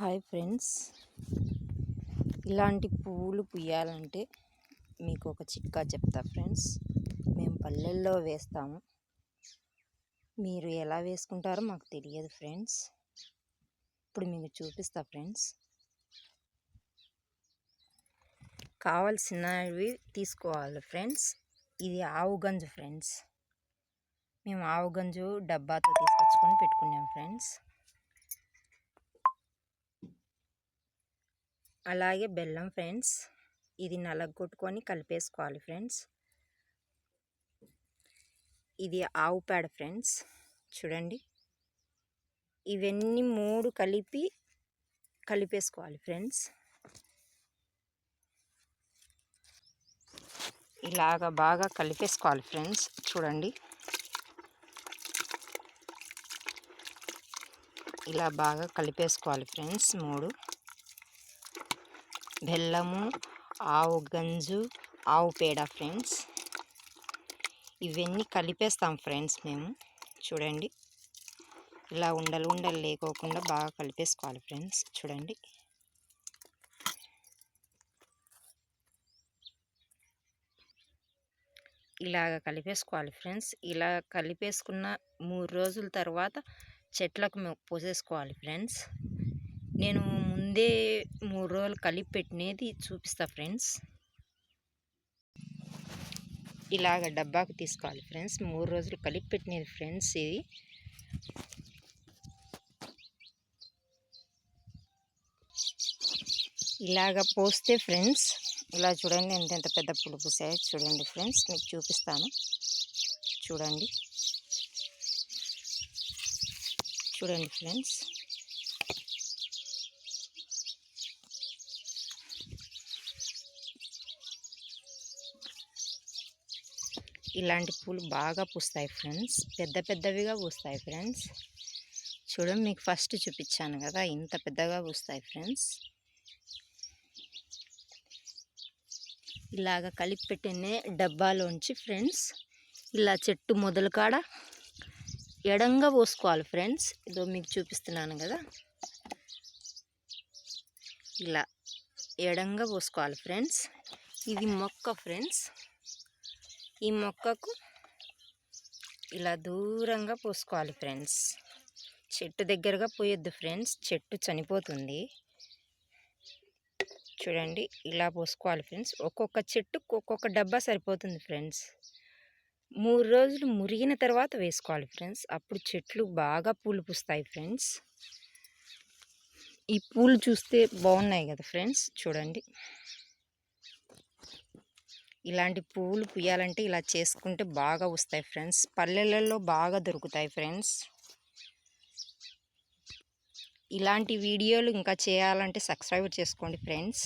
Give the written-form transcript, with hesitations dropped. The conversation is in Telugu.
హాయ్ ఫ్రెండ్స్, ఇలాంటి పువ్వులు పూయాలంటే మీకు ఒక చిట్కా చెప్తా ఫ్రెండ్స్. మేము పల్లెల్లో వేస్తాము, మీరు ఎలా వేసుకుంటారో మాకు తెలియదు ఫ్రెండ్స్. ఇప్పుడు మీకు చూపిస్తా ఫ్రెండ్స్. కావాల్సినవి తీసుకోవాలి ఫ్రెండ్స్. ఇది ఆవు గంజు ఫ్రెండ్స్. మేము ఆవు గంజు డబ్బాతో తీసుకొచ్చుకొని పెట్టుకున్నాం ఫ్రెండ్స్. అలాగే బెల్లం ఫ్రెండ్స్, ఇది నలగొట్టుకొని కలిపేసుకోవాలి ఫ్రెండ్స్. ఇది ఆవు పేడ ఫ్రెండ్స్, చూడండి. ఇవన్నీ మూడు కలిపేసుకోవాలి ఫ్రెండ్స్. ఇలాగ బాగా కలిపేసుకోవాలి ఫ్రెండ్స్, చూడండి. ఇలా బాగా కలిపేసుకోవాలి ఫ్రెండ్స్. మూడు బెల్లము, ఆవు గంజు, ఆవు పేడ ఫ్రెండ్స్, ఇవన్నీ కలిపేస్తాం ఫ్రెండ్స్ మేము. చూడండి, ఇలా ఉండలు లేకోకుండా బాగా కలిపేసుకోవాలి ఫ్రెండ్స్. చూడండి, ఇలాగ కలిపేసుకోవాలి ఫ్రెండ్స్. ఇలా కలిపేసుకున్న 3 రోజుల తర్వాత చెట్లకు మేము పోసేసుకోవాలి ఫ్రెండ్స్. నేను ముందే 3 రోజులు కలిపి పెట్టినది చూపిస్తా ఫ్రెండ్స్. ఇలాగ డబ్బాకు తీసుకోవాలి ఫ్రెండ్స్. 3 రోజులు కలిపి పెట్టినది ఫ్రెండ్స్. ఇది ఇలాగ పోస్తే ఫ్రెండ్స్, ఇలా చూడండి ఎంత పెద్ద పులుపు పూసాయో చూడండి ఫ్రెండ్స్. మీకు చూపిస్తాను, చూడండి. చూడండి ఫ్రెండ్స్, ఇలాంటి పూలు బాగా పూస్తాయి ఫ్రెండ్స్. పెద్దవిగా పూస్తాయి ఫ్రెండ్స్. చూడండి, మీకు ఫస్ట్ చూపించాను కదా, ఇంత పెద్దగా పూస్తాయి ఫ్రెండ్స్. ఇలాగ కలిపి పెట్టిన డబ్బాలోంచి ఫ్రెండ్స్, ఇలా చెట్టు మొదలు కాడ ఎడంగా పోసుకోవాలి ఫ్రెండ్స్. ఇదో మీకు చూపిస్తున్నాను కదా, ఇలా ఎడంగా పోసుకోవాలి ఫ్రెండ్స్. ఇది మొక్క ఫ్రెండ్స్. ఈ మొక్కకు ఇలా దూరంగా పోసుకోవాలి ఫ్రెండ్స్. చెట్టు దగ్గరగా పోయొద్దు ఫ్రెండ్స్, చెట్టు చనిపోతుంది. చూడండి, ఇలా పోసుకోవాలి ఫ్రెండ్స్. ఒక్కొక్క చెట్టుకు ఒక్కొక్క డబ్బా సరిపోతుంది ఫ్రెండ్స్. 3 రోజులు మురిగిన తర్వాత వేసుకోవాలి ఫ్రెండ్స్. అప్పుడు చెట్లు బాగా పూలు పూస్తాయి ఫ్రెండ్స్. ఈ పూలు చూస్తే బాగున్నాయి కదా ఫ్రెండ్స్, చూడండి. ఇలాంటి పువ్వులు పూయాలంటే ఇలా చేసుకుంటే బాగా వస్తాయి ఫ్రెండ్స్. పల్లెలలో బాగా దొరుకుతాయి ఫ్రెండ్స్. ఇలాంటి వీడియోలు ఇంకా చేయాలంటే సబ్స్క్రైబ్ చేసుకోండి ఫ్రెండ్స్.